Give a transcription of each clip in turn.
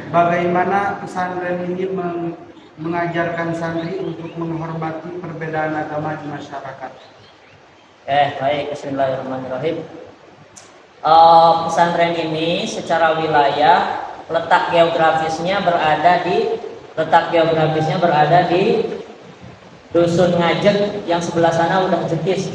bagaimana pesantren ini mengajarkan santri untuk menghormati perbedaan agama di masyarakat? Baik, bismillahirrahmanirrahim. Pesantren ini secara wilayah letak geografisnya berada di Dusun Ngajek yang sebelah sana udah Jetis.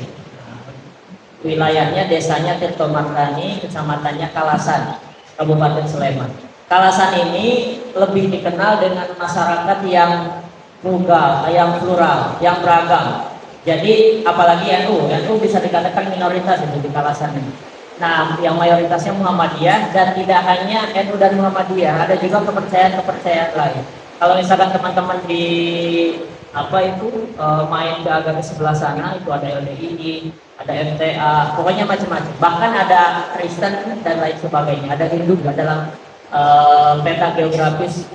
Wilayahnya desanya Tirtomartani, kecamatannya Kalasan, Kabupaten Sleman. Kalasan ini lebih dikenal dengan masyarakat yang plural, yang beragam. Jadi apalagi NU bisa dikatakan minoritas itu di Kalasan ini. Nah, yang mayoritasnya Muhammadiyah, dan tidak hanya NU dan Muhammadiyah, ada juga kepercayaan lain. Kalau misalkan teman-teman di main ke agama sebelah sana, itu ada LDII, ada MTA, pokoknya macam-macam. Bahkan ada Kristen dan lain sebagainya. Ada Hindu juga dalam peta geografis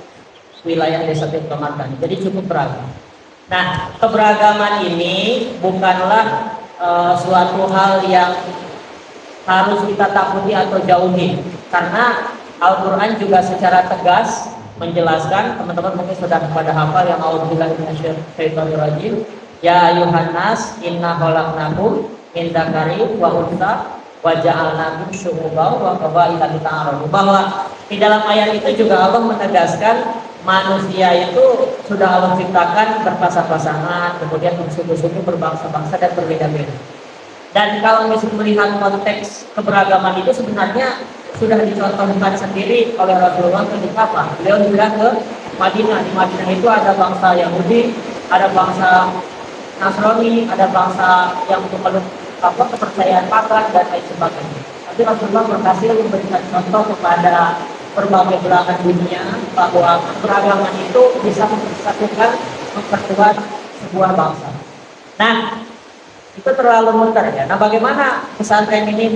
wilayah desa Tirtomartani. Jadi cukup beragam. Nah, keberagaman ini bukanlah suatu hal yang harus kita takuti atau jauhi, karena Al-Quran juga secara tegas menjelaskan. Teman-teman mungkin sudah pada hafal yang a'udzubillahi minasyaitonirrajim, ya ayuhan nas inna khalaqnakum min dzakarin wa untha wa ja'alnakum syu'uban wa qabaila lita'arafu, bahwa di dalam ayat itu juga Allah menegaskan manusia itu sudah Allah ciptakan berpasang-pasangan, kemudian bersuku-suku, berbangsa-bangsa dan berbeda-beda. Dan kalau misalnya melihat konteks keberagaman itu sebenarnya sudah dicontohkan sendiri oleh Rasulullah ketika beliau hijrah ke Madinah. Di Madinah itu ada bangsa Yahudi, ada bangsa Nasrani, ada bangsa yang memeluk kepercayaan pagan dan lain sebagainya. Tapi Rasulullah berhasil memberikan contoh kepada berbagai belahan dunia bahwa keberagaman itu bisa mempersatukan, memperkuat sebuah bangsa. Nah, itu terlalu muter ya. Nah, bagaimana pesantren ini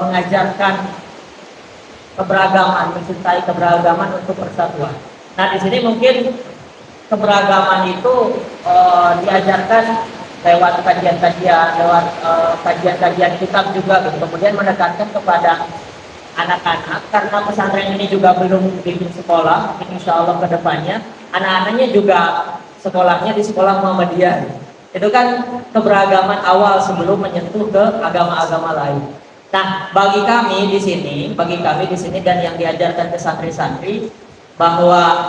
mengajarkan keberagaman, mencintai keberagaman untuk persatuan. Nah, di sini mungkin keberagaman itu diajarkan lewat kajian-kajian, lewat kajian-kajian kitab juga, gitu. Kemudian mendekatkan kepada anak-anak, karena pesantren ini juga belum bikin sekolah. Insya Allah kedepannya anak-anaknya juga sekolahnya di sekolah Muhammadiyah. Itu kan keberagaman awal sebelum menyentuh ke agama-agama lain. Nah, bagi kami di sini dan yang diajarkan ke santri-santri bahwa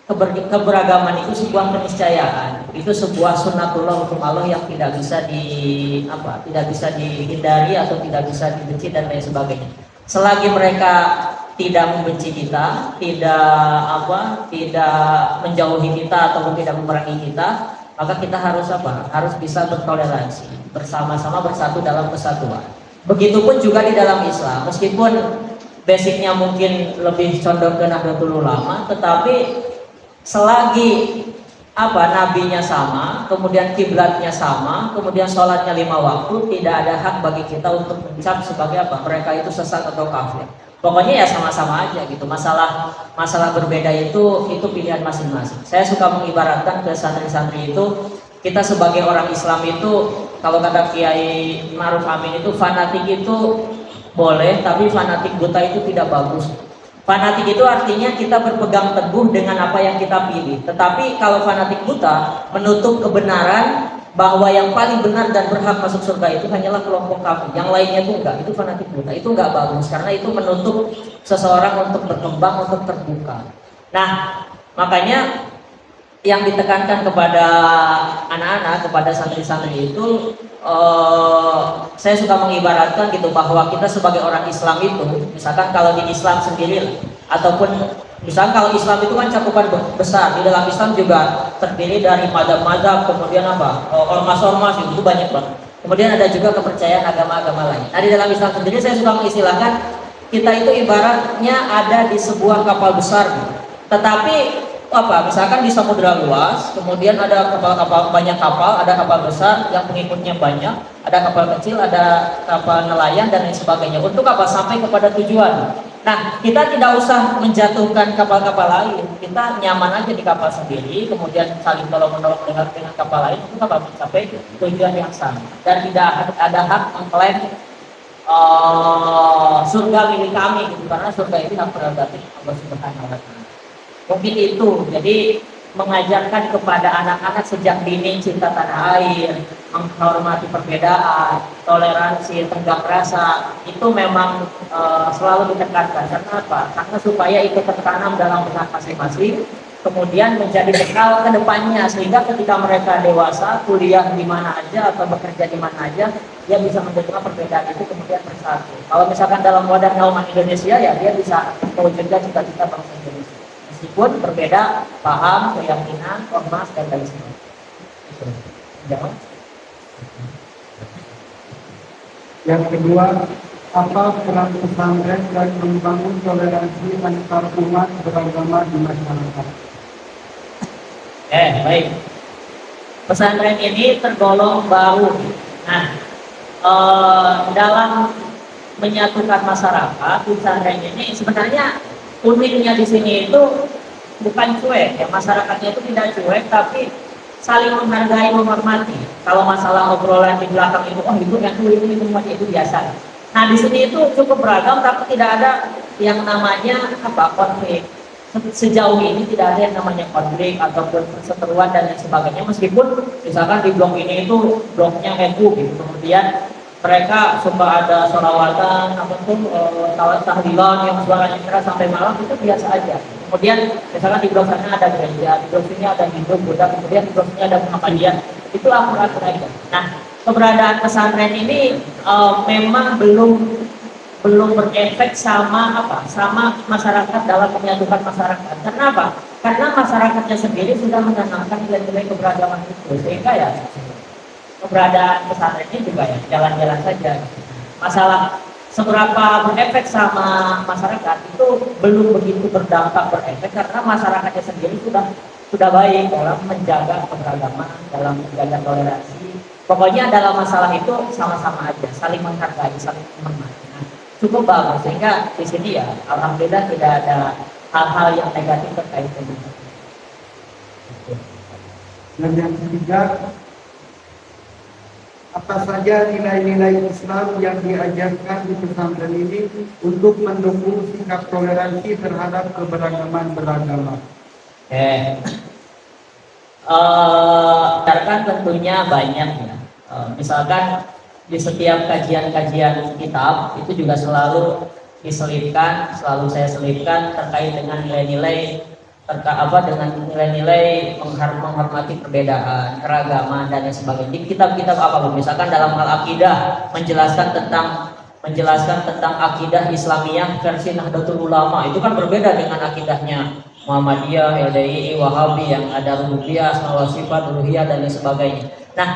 keberagaman itu sebuah keniscayaan, itu sebuah sunnatullah untuk Allah yang tidak bisa dihindari atau tidak bisa dibenci dan lain sebagainya. Selagi mereka tidak membenci kita, tidak menjauhi kita ataupun tidak memerangi kita, maka kita harus bisa bertoleransi, bersama-sama bersatu dalam kesatuan. Begitupun juga di dalam Islam, meskipun basicnya mungkin lebih condong ke Nahdlatul Ulama, tetapi selagi nabinya sama, kemudian kiblatnya sama, kemudian sholatnya 5 waktu, tidak ada hak bagi kita untuk mencap sebagai mereka itu sesat atau kafir. Pokoknya ya sama-sama aja gitu. Masalah berbeda itu pilihan masing-masing. Saya suka mengibaratkan ke santri-santri itu, kita sebagai orang Islam itu, kalau kata Kiai Ma'ruf Amin itu, fanatik itu boleh, tapi fanatik buta itu tidak bagus. Fanatik itu artinya kita berpegang teguh dengan apa yang kita pilih. Tetapi kalau fanatik buta menutup kebenaran bahwa yang paling benar dan berhak masuk surga itu hanyalah kelompok kafir, yang lainnya itu enggak. Itu fanatik buta, itu enggak bagus, karena itu menutup seseorang untuk berkembang, untuk terbuka. Nah, makanya yang ditekankan kepada anak-anak, kepada santri-santri itu, saya suka mengibaratkan gitu, bahwa kita sebagai orang Islam itu, misalkan kalau di Islam sendiri, ataupun misalkan kalau Islam itu kan cakupan besar, di dalam Islam juga terdiri dari mazhab-mazhab, kemudian ormas-ormas, itu banyak banget. Kemudian ada juga kepercayaan agama-agama lain. Nah, di dalam Islam sendiri saya suka mengistilahkan kita itu ibaratnya ada di sebuah kapal besar, tetapi misalkan di samudera luas, kemudian ada kapal-kapal, banyak kapal, ada kapal besar yang pengikutnya banyak, ada kapal kecil, ada kapal nelayan dan lain sebagainya, untuk sampai kepada tujuan. Nah, kita tidak usah menjatuhkan kapal-kapal lain, kita nyaman aja di kapal sendiri, kemudian saling tolong-menolong dengan kapal lain untuk mencapai tujuan yang sama, dan tidak ada hak mengklaim surga milik kami gitu, karena surga itu hak prerogatif Allah Subhanahu wa taala. Mungkin itu, jadi mengajarkan kepada anak-anak sejak dini cinta tanah air, menghormati perbedaan, toleransi, tenggang rasa, itu memang selalu ditekankan. Karena apa? Karena supaya itu tertanam dalam benak masing-masing, kemudian menjadi bekal ke depannya, sehingga ketika mereka dewasa, kuliah di mana aja atau bekerja di mana aja, dia bisa menerima perbedaan itu kemudian bersatu. Kalau misalkan dalam wadah nauman Indonesia, ya dia bisa mewujudkan cita-cita bangsa Indonesia. Meskipun berbeda paham, keyakinan, ormas, dan lain sebagainya. Jawab. Yang kedua, apa peran pesantren dan membangun toleransi antar umat beragama di masyarakat? Baik. Pesantren ini tergolong baru. Nah, dalam menyatukan masyarakat, pesantren ini sebenarnya uniknya di sini itu bukan cuek, ya masyarakatnya itu tidak cuek, tapi saling menghargai, menghormati. Kalau masalah obrolan di belakang itu, oh itu yang ini itu biasa. Nah di sini itu cukup beragam, tapi tidak ada yang namanya konflik. Sejauh ini tidak ada yang namanya konflik ataupun perseteruan dan lain sebagainya. Meskipun misalkan di blok ini itu bloknya NU gitu, kemudian mereka suka ada sholawatan ataupun tahlilan yang suaranya keras sampai malam, itu biasa aja. Kemudian misalkan di blok sana ada gereja, di blok sini ada Hindu, Buddha, kemudian di blok sini ada Muhammadiyah, itu akur-akur aja. Nah, keberadaan pesantren ini memang belum berefek sama masyarakat dalam menyatukan masyarakat. Kenapa? Karena masyarakatnya sendiri sudah menanamkan nilai-nilai keberagaman itu, sehingga ya keberadaan pesantren ini juga ya jalan-jalan saja. Masalah seberapa berefek sama masyarakat itu belum begitu berdampak berefek, karena masyarakatnya sendiri sudah baik dalam menjaga keberagaman, dalam menjaga toleransi. Pokoknya dalam masalah itu sama-sama aja, saling menghargai, saling menghormati. Nah, cukup bagus, sehingga di sini ya alhamdulillah tidak ada hal-hal yang negatif terkait dengan itu. Dan yang ketiga, apa saja nilai-nilai Islam yang diajarkan di pesantren ini untuk mendukung sikap toleransi terhadap keberagaman beragama? Ajarkan tentunya banyak ya. Misalkan di setiap kajian-kajian kitab itu juga selalu saya selipkan terkait dengan nilai-nilai dengan nilai-nilai menghormati perbedaan, keragaman dan lain sebagainya. Di kitab-kitab apapun, misalkan dalam hal akidah menjelaskan tentang akidah Islamiyah versi Nahdlatul Ulama, itu kan berbeda dengan akidahnya Muhammadiyah, LDI, Wahabi yang ada rububiyah, asma wa sifat, uluhiyah dan lain sebagainya. Nah,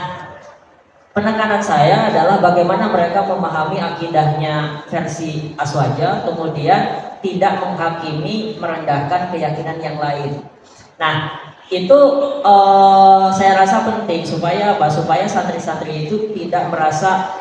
penekanan saya adalah bagaimana mereka memahami akidahnya versi Aswaja, kemudian tidak menghakimi, merendahkan keyakinan yang lain. Nah, itu saya rasa penting supaya santri-santri itu tidak merasa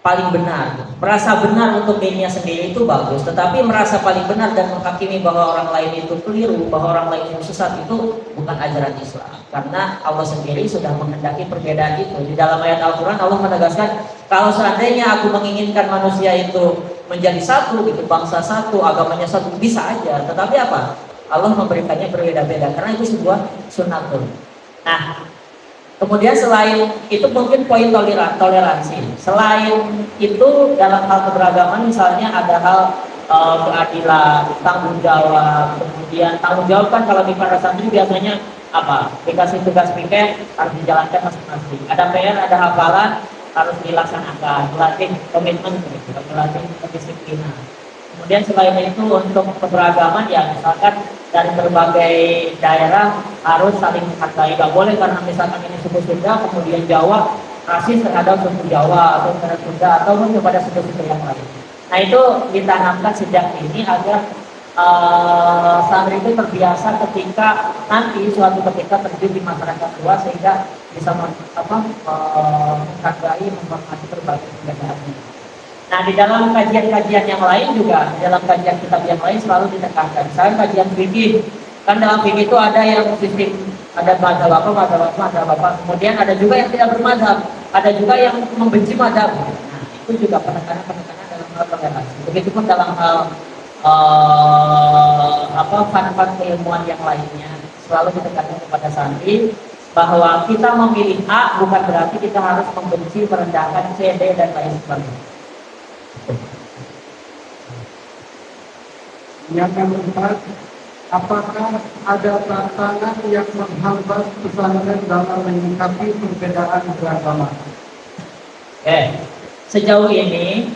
paling benar. Merasa benar untuk dirinya sendiri itu bagus, tetapi merasa paling benar dan menghakimi bahwa orang lain itu keliru, bahwa orang lain itu sesat, itu bukan ajaran Islam. Karena Allah sendiri sudah menghendaki perbedaan itu. Di dalam ayat Al-Quran Allah menegaskan, kalau seandainya aku menginginkan manusia itu menjadi satu, gitu, bangsa satu, agamanya satu, bisa aja. Tetapi apa? Allah memberikannya berbeda-beda karena itu sebuah sunnatun. Nah, kemudian selain itu mungkin poin toleransi. Selain itu dalam hal keberagaman misalnya ada hal keadilan, tanggung jawab. Kemudian tanggung jawab kan kalau di para santri biasanya apa? Dikasih tugas piket harus dijalankan masing-masing. Ada PR, ada hafalan harus dilaksanakan. Melatih komitmen, melatih kedisiplinan. Kemudian selain itu untuk keberagaman ya misalkan dari berbagai daerah harus saling menghargai. Gak boleh karena misalkan ini suku Sunda kemudian Jawa rasis terhadap suku Jawa atau terhadap Sunda atau kepada suku-suku yang lain. Nah itu ditanamkan sejak ini agar santri itu terbiasa ketika nanti suatu ketika terjun di masyarakat luas sehingga bisa menghargai, menghormati berbagai perbedaan. Nah di dalam kajian-kajian yang lain juga, di dalam kajian kitab yang lain selalu ditekankan. Misalnya kajian fikih, kan dalam fikih itu ada yang sistem, ada mazhab apa, kemudian ada juga yang tidak bermazhab, ada juga yang membenci mazhab. Nah itu juga penekanan dalam hal toleransi. Begitupun dalam hal fun-fun keilmuan yang lainnya, selalu ditekankan kepada santri bahwa kita memilih A bukan berarti kita harus membenci, merendahkan C, D, dan lain sebagainya. Yang keempat, apakah ada tantangan yang menghambat pesantren dalam menyikapi perbedaan beragama? Sejauh ini,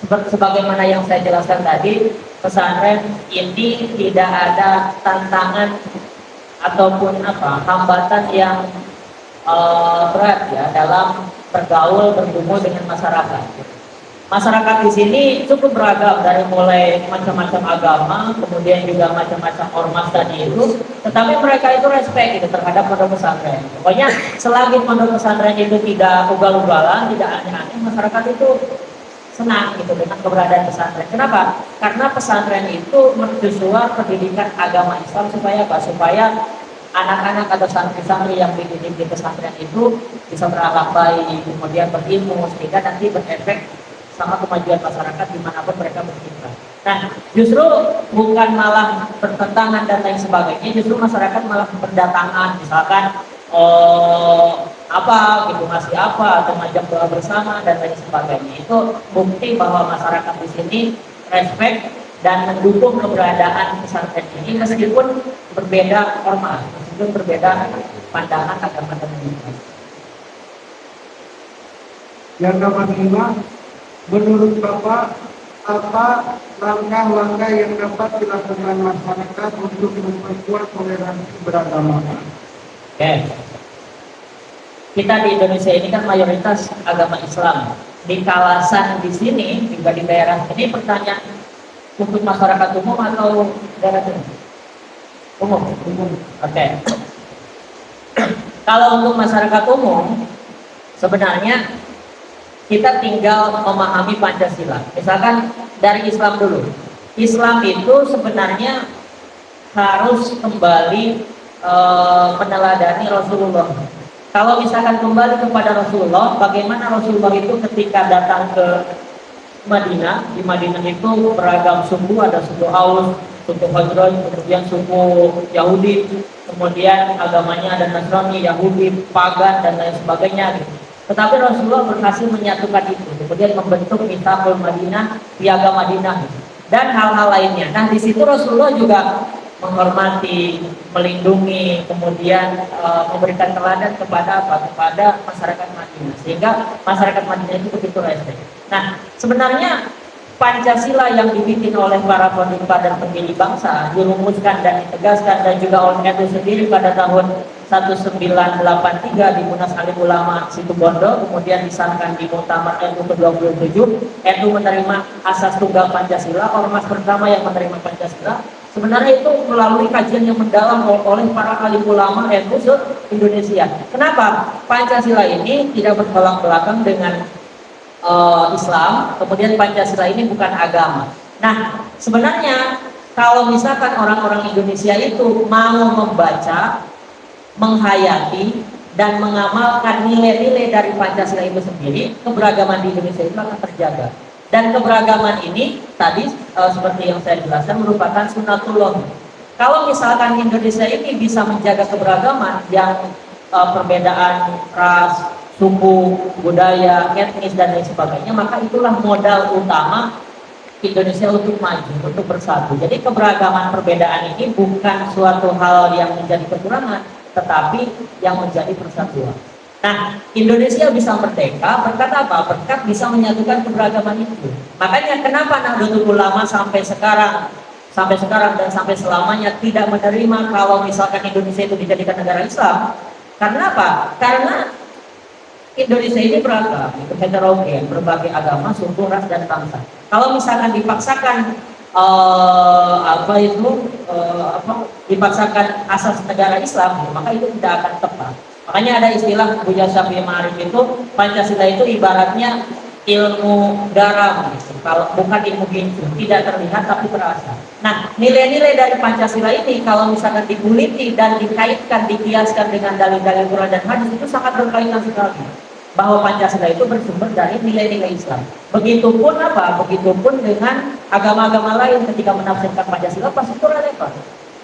sebagaimana yang saya jelaskan tadi, pesantren ini tidak ada tantangan ataupun hambatan yang berat ya dalam bergaul, bertemu dengan masyarakat. Masyarakat di sini cukup beragam, dari mulai macam-macam agama, kemudian juga macam-macam ormas tadi itu, tetapi mereka itu respect gitu terhadap pondok pesantren. Pokoknya selagi pondok pesantren itu tidak ugal-ugalan, tidak aneh-aneh, masyarakat itu senang gitu dengan keberadaan pesantren. Kenapa? Karena pesantren itu mercusuar pendidikan agama Islam supaya apa? Supaya anak-anak atau santri-santri yang dididik di pesantren itu bisa berakhlak baik, kemudian berilmu, sehingga nanti berefek sama kemajuan masyarakat dimanapun mereka berkiprah. Nah, justru bukan malah bertentangan dan lain sebagainya, justru masyarakat malah berdatangan, misalkan ngasih apa atau ngajak doa bersama dan lain sebagainya. Itu bukti bahwa masyarakat di sini respect dan mendukung keberadaan pesantren ini meskipun berbeda ormas, meskipun berbeda pandangan agama dan budaya. Yang nomor 5, menurut Bapak, apa langkah-langkah yang dapat dilakukan masyarakat untuk memperkuat toleransi beragama? Kita di Indonesia ini kan mayoritas agama Islam. Di kawasan di sini, juga di daerah ini, pertanyaan untuk masyarakat umum atau daerah ini? Umum. Kalau untuk masyarakat umum, sebenarnya kita tinggal memahami Pancasila. Misalkan dari Islam dulu. Islam itu sebenarnya harus kembali meneladani Rasulullah. Kalau misalkan kembali kepada Rasulullah, bagaimana Rasulullah itu ketika datang ke Madinah, di Madinah itu beragam suku, ada suku Aus, suku Khazraj, kemudian suku Yahudi, kemudian agamanya ada Nasrani, Yahudi, pagan, dan lain sebagainya. Tetapi Rasulullah berhasil menyatukan itu, kemudian membentuk Mitsaqul Madinah, Piagam Madinah, dan hal-hal lainnya. Nah, di situ Rasulullah juga menghormati, melindungi, kemudian memberikan teladan kepada masyarakat Madinah, sehingga masyarakat Madinah itu begitu respect. Nah, sebenarnya Pancasila yang dibikin oleh para pendiri dan pendiri bangsa dirumuskan dan ditegaskan dan juga oleh NU sendiri pada tahun 1983 di Munas Alim Ulama Situbondo, kemudian disahkan di Muktamar NU ke-27. NU menerima asas tunggal Pancasila, ormas pertama yang menerima Pancasila. Sebenarnya itu melalui kajian yang mendalam oleh para alim ulama NU se-Indonesia. Kenapa? Pancasila ini tidak bertolak belakang dengan Islam, kemudian Pancasila ini bukan agama. Nah, sebenarnya kalau misalkan orang-orang Indonesia itu mau membaca, menghayati, dan mengamalkan nilai-nilai dari Pancasila itu sendiri, keberagaman di Indonesia itu akan terjaga. Dan keberagaman ini tadi seperti yang saya jelaskan merupakan sunatullah. Kalau misalkan Indonesia ini bisa menjaga keberagaman yang perbedaan ras, suku, budaya, etnis, dan lain sebagainya, maka itulah modal utama Indonesia untuk maju, untuk bersatu. Jadi keberagaman perbedaan ini bukan suatu hal yang menjadi kekurangan, tetapi yang menjadi persatuan. Nah, Indonesia bisa merdeka berkat apa? Berkat bisa menyatukan keberagaman itu. Makanya kenapa Nahdlatul Ulama sampai sekarang dan sampai selamanya tidak menerima kalau misalkan Indonesia itu dijadikan negara Islam. Karena apa? Karena Indonesia ini beragam, heterogen, berbagai agama, suku, ras, dan bangsa. Kalau misalkan dipaksakan dipaksakan asas negara Islam, maka itu tidak akan tepat. Makanya ada istilah Buya Syafi'i Ma'arif itu, Pancasila itu ibaratnya ilmu garam, gitu. Kalau bukan ilmu gincu, tidak terlihat tapi terasa. Nah, nilai-nilai dari Pancasila ini kalau misalkan diguliti dan dikaitkan, dikiaskan dengan dalil-dalil Quran dan hadis, itu sangat berkaitan sekali. bahwa Pancasila itu bersumber dari nilai-nilai Islam. Begitupun apa? Begitupun dengan agama-agama lain ketika menafsirkan Pancasila pasti itu relevan.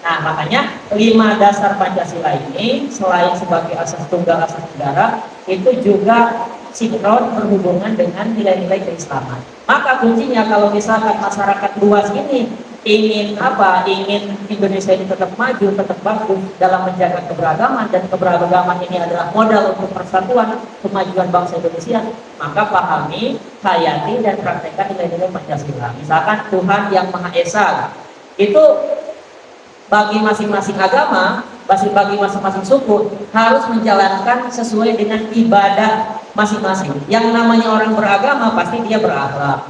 Nah, makanya 5 dasar Pancasila ini selain sebagai asas tunggal asas negara, itu juga sinkron berhubungan dengan nilai-nilai keislaman. Maka kuncinya kalau misalkan masyarakat luas ini ingin apa? Ingin Indonesia ini tetap maju, tetap bagus dalam menjaga keberagaman, dan keberagaman ini adalah modal untuk persatuan kemajuan bangsa Indonesia, maka pahami, hayati, dan praktekkan nilai-nilai Pancasila. Misalkan Tuhan yang Maha Esa, itu bagi masing-masing agama, bagi masing-masing suku harus menjalankan sesuai dengan ibadah masing-masing. Yang namanya orang beragama pasti dia berakhlak.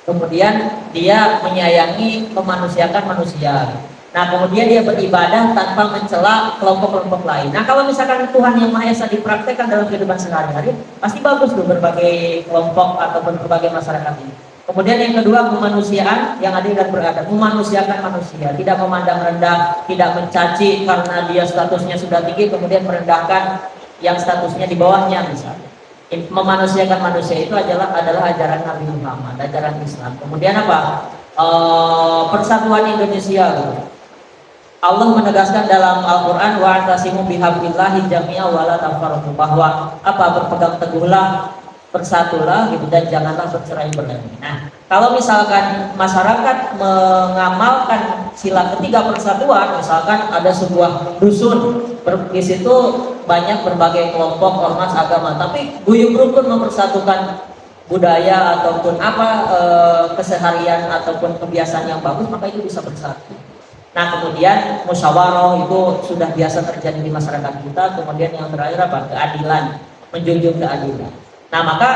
Kemudian dia menyayangi, memanusiakan manusia. Nah, kemudian dia beribadah tanpa mencela kelompok-kelompok lain. Nah, kalau misalkan Tuhan yang Maha Esa dipraktekkan dalam kehidupan sehari-hari, pasti bagus tuh berbagai kelompok atau berbagai masyarakat ini. Kemudian yang kedua, kemanusiaan yang adil dan beradab, memanusiakan manusia, tidak memandang rendah, tidak mencaci karena dia statusnya sudah tinggi, kemudian merendahkan yang statusnya di bawahnya misalnya. Memanusiakan manusia itu adalah ajaran Nabi Muhammad, ajaran Islam. Kemudian apa? Persatuan Indonesia. Allah menegaskan dalam Al-Quran, wa'tasimu bihablillahi jami'a wa la tafarraqu, bahwa apa? Berpegang teguhlah, bersatulah gitu, dan janganlah bercerai-berai. Nah, kalau misalkan masyarakat mengamalkan sila ketiga persatuan, misalkan ada sebuah dusun, di situ banyak berbagai kelompok ormas agama, tapi guyub rukun mempersatukan budaya ataupun apa keseharian ataupun kebiasaan yang bagus, maka itu bisa bersatu. Nah, kemudian musyawarah itu sudah biasa terjadi di masyarakat kita. Kemudian yang terakhir apa? Keadilan, menjunjung keadilan. Nah, maka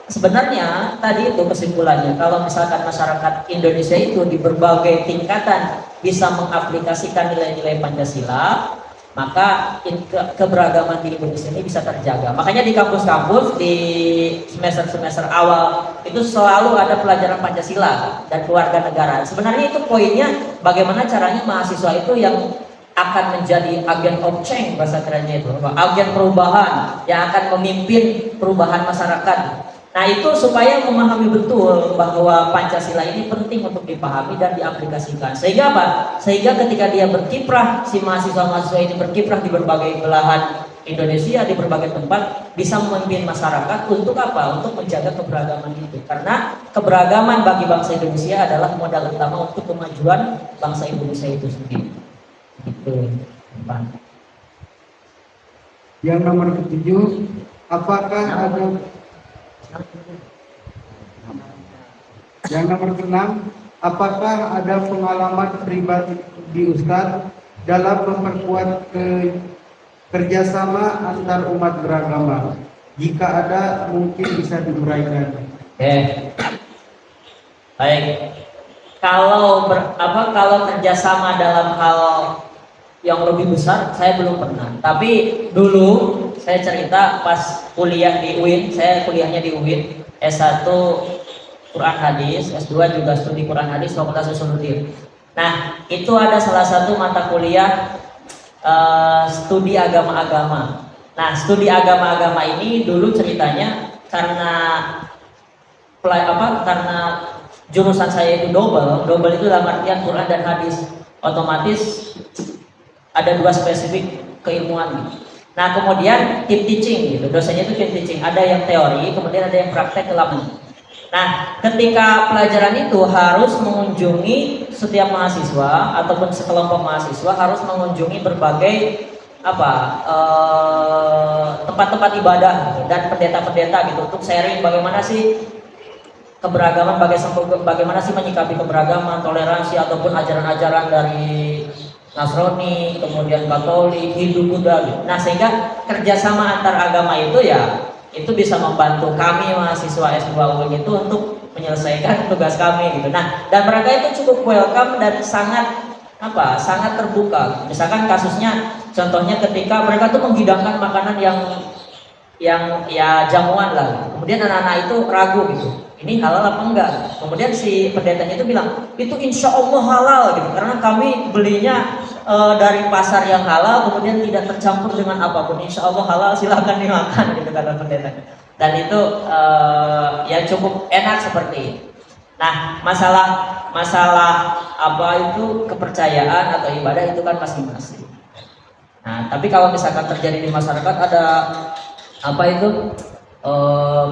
sebenarnya tadi itu kesimpulannya, kalau misalkan masyarakat Indonesia itu di berbagai tingkatan bisa mengaplikasikan nilai-nilai Pancasila, maka keberagaman di Indonesia ini bisa terjaga. Makanya di kampus-kampus di semester-semester awal itu selalu ada pelajaran Pancasila dan keluarga negara. Sebenarnya itu poinnya bagaimana caranya mahasiswa itu yang akan menjadi agen of change, bahasa kerennya itu, agen perubahan yang akan memimpin perubahan masyarakat. Nah, itu supaya memahami betul bahwa Pancasila ini penting untuk dipahami dan diaplikasikan. Sehingga apa? Sehingga ketika dia berkiprah, si mahasiswa-mahasiswa ini berkiprah di berbagai belahan Indonesia, di berbagai tempat, bisa memimpin masyarakat untuk apa? Untuk menjaga keberagaman itu. Karena keberagaman bagi bangsa Indonesia adalah modal utama untuk kemajuan bangsa Indonesia itu sendiri. Itu. Yang nomor ketujuh, apakah ada yang nomor keenam, apakah ada pengalaman pribadi di Ustadz dalam memperkuat kerjasama antar umat beragama? Jika ada, mungkin bisa diuraikan. Baik. Kalau kerjasama dalam hal yang lebih besar, saya belum pernah. Tapi dulu saya cerita pas kuliah di UIN, saya kuliahnya di UIN, S1 Quran Hadis, S2 juga studi Quran Hadis, Fakultas Usuluddin. Nah, itu ada salah satu mata kuliah studi agama-agama. Nah, studi agama-agama ini dulu ceritanya karena jurusan saya itu double itu dalam artian Quran dan Hadis, otomatis ada dua spesifik keilmuan. Nah, kemudian team teaching gitu, dosennya itu team teaching, ada yang teori, kemudian ada yang praktek ke lapangan. Nah, ketika pelajaran itu harus mengunjungi setiap mahasiswa ataupun sekelompok mahasiswa harus mengunjungi berbagai tempat-tempat ibadah gitu, dan pendeta-pendeta gitu untuk sharing bagaimana sih keberagaman, bagaimana sih menyikapi keberagaman, toleransi ataupun ajaran-ajaran dari Nasrani, kemudian Katolik, Hindu, Buddha gitu. Nah, sehingga kerjasama antar agama itu ya itu bisa membantu kami mahasiswa S2 UIN itu untuk menyelesaikan tugas kami gitu. Nah, dan mereka itu cukup welcome dan sangat terbuka. Misalkan kasusnya, contohnya ketika mereka tuh menghidangkan makanan yang ya jamuan lah. Kemudian anak-anak itu ragu gitu, ini halal apa enggak? Kemudian si pendetanya itu bilang, itu insya Allah halal gitu, karena kami belinya dari pasar yang halal kemudian tidak tercampur dengan apapun, insya Allah halal, silahkan dimakan gitu kata pendeta. Dan itu ya cukup enak seperti itu. Nah, masalah apa itu kepercayaan atau ibadah itu kan masing-masing. Nah, tapi kalau misalkan terjadi di masyarakat ada apa itu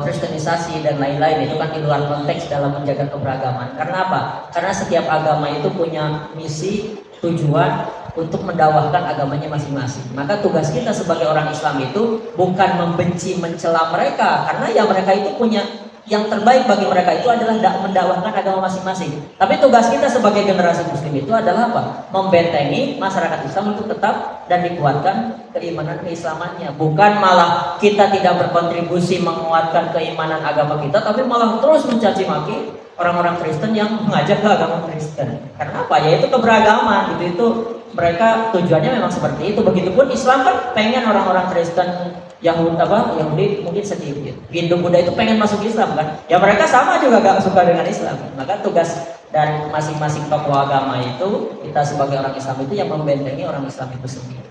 kristenisasi dan lain-lain, itu kan di luar konteks dalam menjaga keberagaman. Karena apa? Karena setiap agama itu punya misi, tujuan untuk mendakwahkan agamanya masing-masing. Maka tugas kita sebagai orang Islam itu bukan membenci, mencela mereka, karena ya mereka itu punya yang terbaik bagi mereka itu adalah mendakwahkan agama masing-masing. Tapi tugas kita sebagai generasi muslim itu adalah apa? Membentengi masyarakat Islam untuk tetap dan dikuatkan keimanan keislamannya. Bukan malah kita tidak berkontribusi menguatkan keimanan agama kita, tapi malah terus mencaci maki orang-orang Kristen yang mengajak ke agama Kristen. Karena apa? Ya itu keberagaman gitu. Itu mereka tujuannya memang seperti itu. Begitupun Islam kan pengen orang-orang Kristen, Yahudi mungkin sedikit. Hindu Buddha itu pengen masuk Islam kan? Ya mereka sama juga gak suka dengan Islam. Maka tugas dari masing-masing tokoh agama itu, kita sebagai orang Islam itu yang membentengi orang Islam itu sendiri.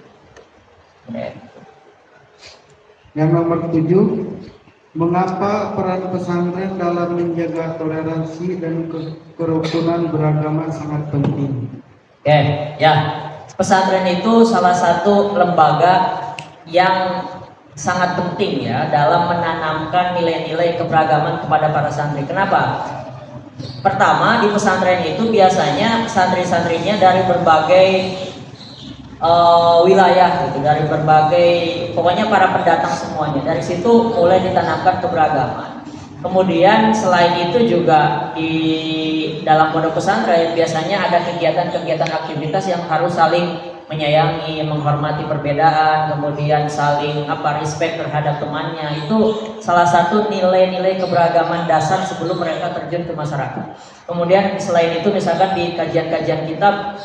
Yang nomor 7, mengapa peran pesantren dalam menjaga toleransi dan kerukunan beragama sangat penting? Oke, ya. Pesantren itu salah satu lembaga yang sangat penting ya dalam menanamkan nilai-nilai keberagaman kepada para santri. Kenapa? Pertama, di pesantren itu biasanya santri-santrinya dari berbagai wilayah gitu, dari berbagai, pokoknya para pendatang semuanya. Dari situ mulai ditanamkan keberagaman. Kemudian selain itu juga di dalam pondok pesantren biasanya ada kegiatan-kegiatan aktivitas yang harus saling menyayangi, menghormati perbedaan, kemudian saling respect terhadap temannya. Itu salah satu nilai-nilai keberagaman dasar sebelum mereka terjun ke masyarakat. Kemudian selain itu misalkan di kajian-kajian kitab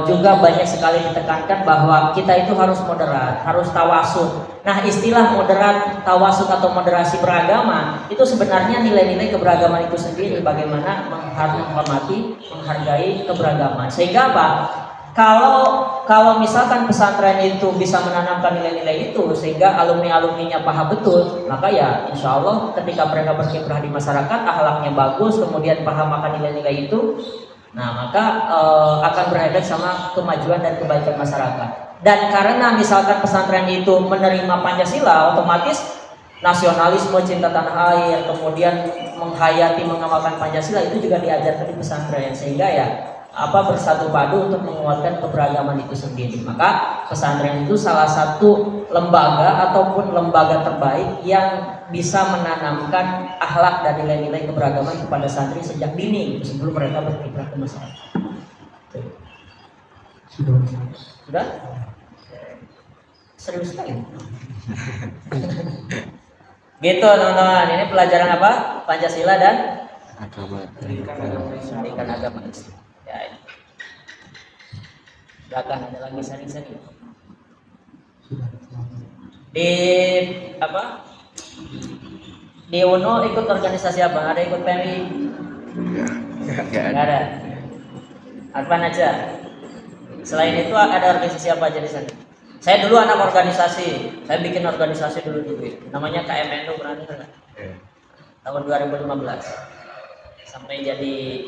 juga banyak sekali ditekankan bahwa kita itu harus moderat, harus tawasud. Nah, istilah moderat, tawasud atau moderasi beragama itu sebenarnya nilai-nilai keberagaman itu sendiri, bagaimana menghormati, menghargai keberagaman. Sehingga apa? Kalau misalkan pesantren itu bisa menanamkan nilai-nilai itu sehingga alumni-alumninya paham betul, maka ya insya Allah ketika mereka berkiprah di masyarakat, akhlaknya bagus, kemudian paham akan nilai-nilai itu, nah maka akan berefek sama kemajuan dan kebaikan masyarakat. Dan karena misalkan pesantren itu menerima Pancasila, otomatis nasionalisme, cinta tanah air, kemudian menghayati, mengamalkan Pancasila itu juga diajarkan di pesantren, sehingga ya bersatu padu untuk menguatkan keberagaman itu sendiri. Maka pesantren itu salah satu lembaga ataupun lembaga terbaik yang bisa menanamkan akhlak dan nilai-nilai keberagaman kepada santri sejak dini sebelum mereka berkiprah ke masyarakat. Sudah? Serius sekali. Gitu teman-teman, ini pelajaran apa? Pancasila dan pendidikan agama Islam. Ya, ini. Belakang ada lagi sering-sering. Di UNO ikut organisasi apa? Ada ikut PMI? Enggak ada. Apa aja? Selain itu ada organisasi apa aja di sana? Saya dulu anak organisasi. Saya bikin organisasi dulu. Namanya KMNU, pernah dengar nggak? Tahun 2015. Sampai jadi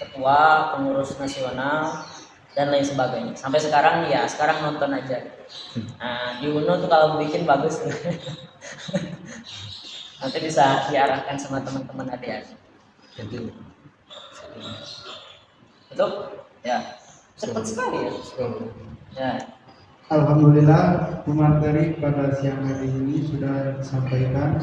ketua, pengurus nasional dan lain sebagainya. Sampai sekarang ya, sekarang nonton aja. Nah, di UNO tuh kalau bikin bagus. Nanti bisa diarahkan sama teman-teman adik-adik. Betul? Ya. Cepat sekali ya. Ya. Alhamdulillah, materi pada siang hari ini sudah disampaikan.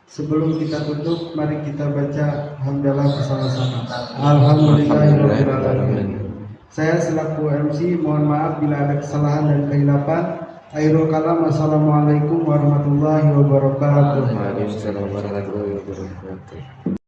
Sebelum kita tutup, mari kita baca hamdalah bersama-sama. Alhamdulillahirobbilalamin. Saya selaku MC mohon maaf bila ada kesalahan dan kehilapan. Akhirul kalam, assalamualaikum warahmatullahi wabarakatuh. Waalaikumsalam warahmatullahi wabarakatuh.